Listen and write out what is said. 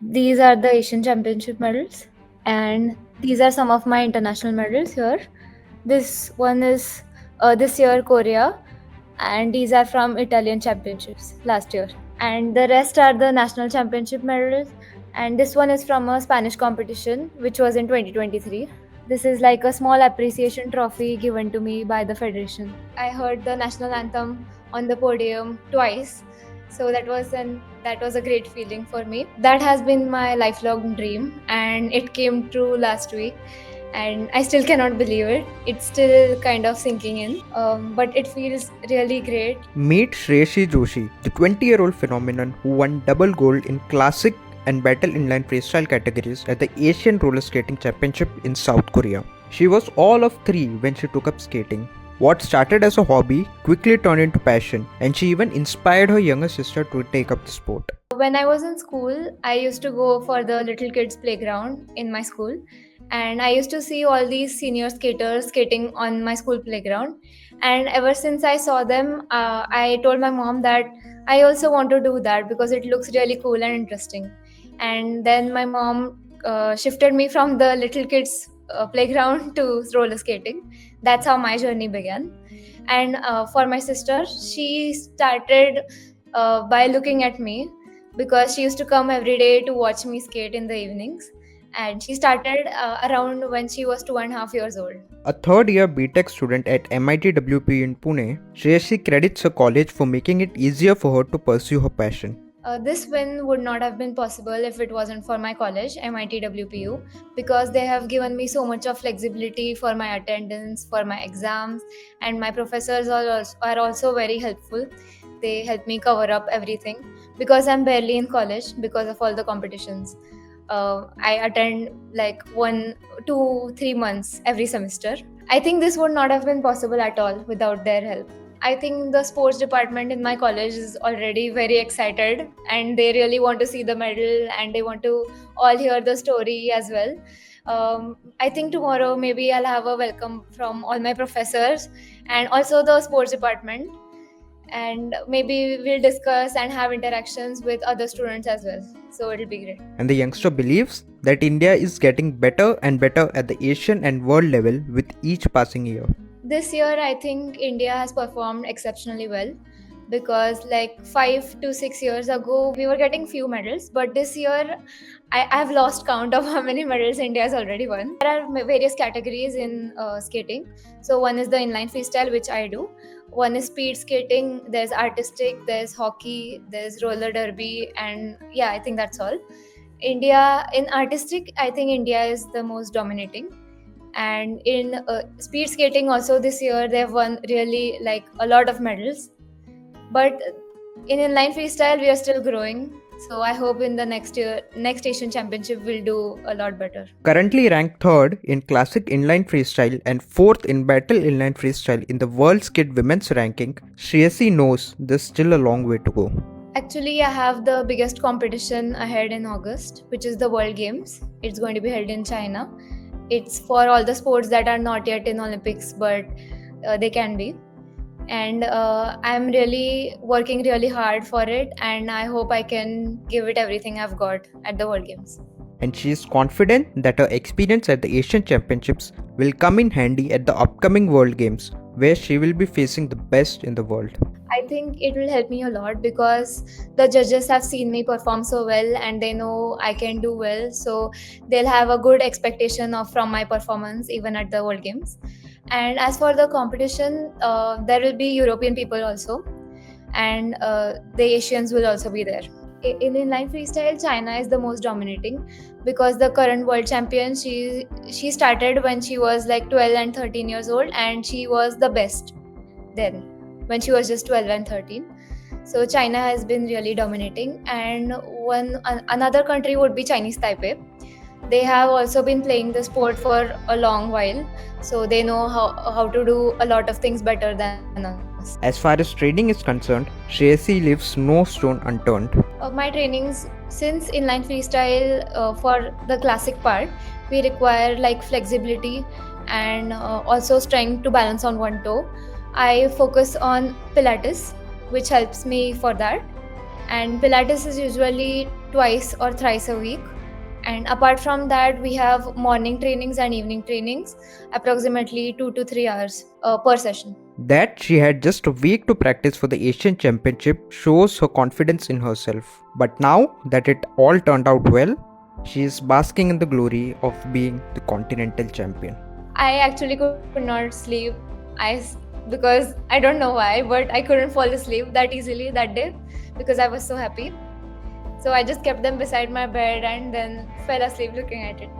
These are the Asian Championship medals, and these are some of my international medals here. This one is this year Korea, and these are from Italian Championships last year. And the rest are the national championship medals. And this one is from a Spanish competition, which was in 2023. This is like a small appreciation trophy given to me by the federation. I heard the national anthem on the podium twice, so that was a great feeling for me. That has been my lifelong dream, and it came true last week. And I still cannot believe it. It's still kind of sinking in, but it feels really great. Meet Shreyashi Joshi, the 20-year-old phenomenon who won double gold in classic and battle inline freestyle categories at the Asian Roller Skating Championship in South Korea. She was all of 3 when she took up skating. What started as a hobby quickly turned into passion, and she even inspired her younger sister to take up the sport. When I was in school, I used to go for the little kids playground in my school, and I used to see all these senior skaters skating on my school playground. And ever since I saw them, I told my mom that I also want to do that because it looks really cool and interesting. And then my mom shifted me from the little kids playground to roller skating. That's how my journey began. And for my sister, she started by looking at me because she used to come every day to watch me skate in the evenings. And she started around when she was 2.5 years old. A third-year BTech student at MIT WPU in Pune, Shreyashi credits her college for making it easier for her to pursue her passion. This win would not have been possible if it wasn't for my college, MIT WPU, because they have given me so much of flexibility for my attendance, for my exams, and my professors are also very helpful. They help me cover up everything because I'm barely in college because of all the competitions. I attend like 1, 2, 3 months every semester. I think this would not have been possible at all without their help. I think the sports department in my college is already very excited and they really want to see the medal and they want to all hear the story as well. I think tomorrow maybe I'll have a welcome from all my professors and also the sports department, and maybe we'll discuss and have interactions with other students as well. So it'll be great. And the youngster believes that India is getting better and better at the Asian and world level with each passing year. This year, I think India has performed exceptionally well because, like 5 to 6 years ago, we were getting few medals, but this year, I've lost count of how many medals India has already won. There are various categories in skating. So, one is the inline freestyle, which I do. One is speed skating, there's artistic, there's hockey, there's roller derby, and yeah, I think that's all. India in artistic, I think India is the most dominating, and in speed skating also this year they've won really like a lot of medals, but in inline freestyle we are still growing, so I hope in the next Asian Championship we'll do a lot better. Currently ranked 3rd in classic inline freestyle and 4th in battle inline freestyle in the World Skate Women's ranking, Shreyashi knows there's still a long way to go. Actually, I have the biggest competition ahead in August, which is the World Games. It's going to be held in China. It's for all the sports that are not yet in Olympics, but they can be. And I'm really working really hard for it, and I hope I can give it everything I've got at the World Games. And she is confident that her experience at the Asian Championships will come in handy at the upcoming World Games, where she will be facing the best in the world. I think it will help me a lot because the judges have seen me perform so well and they know I can do well. So they'll have a good expectation of from my performance even at the World Games. And as for the competition, there will be European people also, and the Asians will also be there. In inline freestyle, China is the most dominating because the current world champion, she started when she was like 12 and 13 years old, and she was the best then when she was just 12 and 13. So China has been really dominating, and another country would be Chinese Taipei. They have also been playing the sport for a long while, so they know how to do a lot of things better than us. As far as training is concerned, Shreyashi leaves no stone unturned. My trainings, since inline freestyle for the classic part, we require like flexibility and also strength to balance on one toe. I focus on Pilates, which helps me for that. And Pilates is usually twice or thrice a week. And apart from that, we have morning trainings and evening trainings, approximately 2 to 3 hours per session. That she had just a week to practice for the Asian Championship shows her confidence in herself. But now that it all turned out well, she is basking in the glory of being the continental champion. I actually could not sleep. Because I don't know why, but I couldn't fall asleep that easily that day because I was so happy. So I just kept them beside my bed and then fell asleep looking at it.